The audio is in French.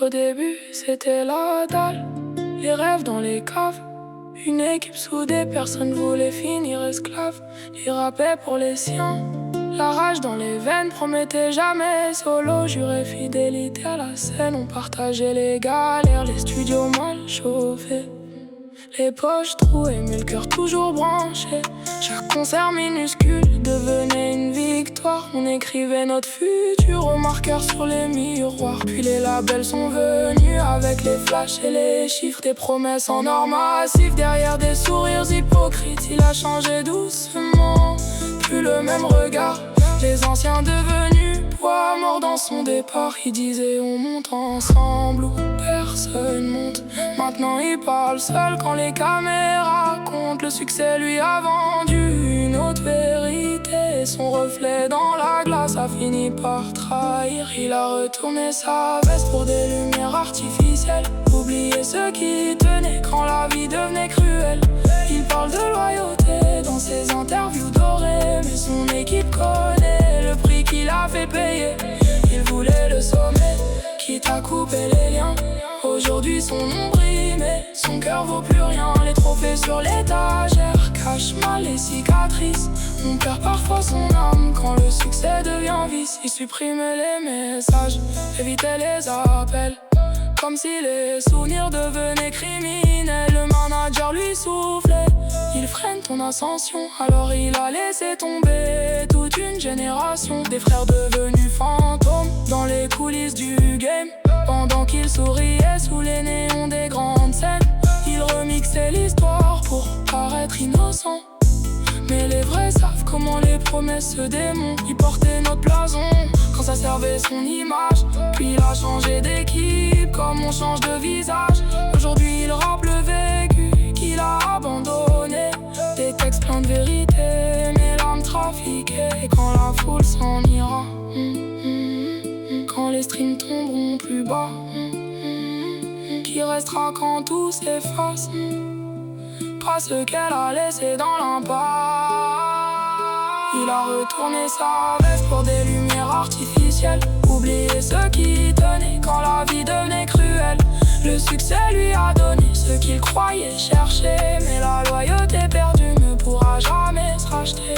Au début, c'était la dalle, les rêves dans les caves. Une équipe soudée, personne voulait finir esclave. Ils rappaient pour les siens, la rage dans les veines. Promettait jamais solo, jurait fidélité à la scène. On partageait les galères, les studios mal chauffés, les poches trouées mais le cœur toujours branché. Chaque concert minuscule devenait une victoire. On écrivait notre futur au marqueur sur les miroirs. Puis les labels sont venus avec les flashs et les chiffres. Des promesses en or massif derrière des sourires hypocrites. Il a changé doucement, plus le même regard. Les anciens devenus poids morts dans son départ. Il disait on monte ensemble ou personne monte. Maintenant il parle seul quand les caméras comptent. Le succès lui a vendu une autre vérité. Son reflet dans la glace a fini par trahir. Il a retourné sa veste pour des lumières artificielles. Oublier ceux qui tenaient quand la vie devenait cruelle. Il parle de loyauté dans ses interviews dorées, mais son équipe connaît le prix qu'il a fait payer. Il voulait le sommet, quitte à couper les liens. Aujourd'hui son nom brille, mais son cœur vaut plus rien. Les trophées sur l'étagère cachent mal les cicatrices. On perd parfois son âme quand le succès devient vice. Il supprimait les messages, évitait les appels, comme si les souvenirs devenaient criminels. Le manager lui soufflait, il freine ton ascension. Alors il a laissé tomber toute une génération. Des frères devenus fantômes dans les coulisses du game. Pendant qu'il souriait sous les néons des grandes scènes, il remixait l'histoire pour paraître innocent. Mais les vrais savent comment les promesses se démontent. Il portait notre blason quand ça servait son image. Puis il a changé d'équipe comme on change de visage. Aujourd'hui il rappe le vécu qu'il a abandonné. Des textes pleins de vérité, mais l'âme trafiquée. Et quand la foule s'en ira, quand les streams tomberont plus bas, qui restera quand tout s'efface? Pas ce qu'elle a laissé dans l'impasse. Il a retourné sa veste pour des lumières artificielles. Oublier ceux qui tenaient quand la vie devenait cruelle. Le succès lui a donné ce qu'il croyait chercher, mais la loyauté perdue ne pourra jamais se racheter.